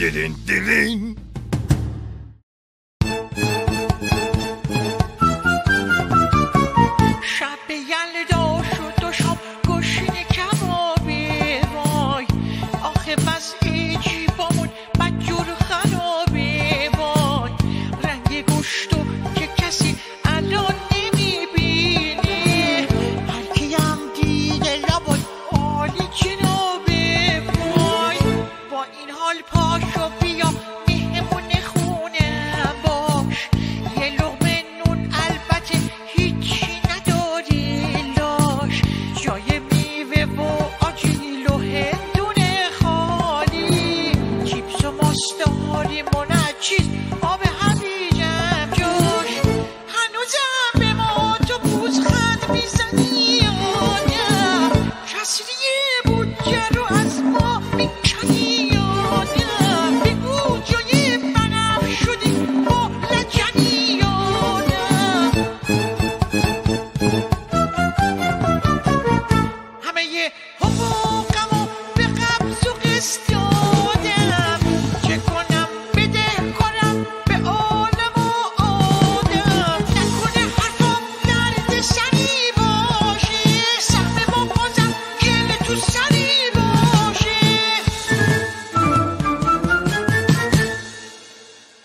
دیرین دیرین. شب یلدا شد و شام گوشین کبابی وای، آخه وضعی جیبامون بدجور خرابی وای، رنگ گوشتو که کسی الان نمیبینی، هر کیم دیده لبای عالی جنابی وای، با این حال پاشو بیا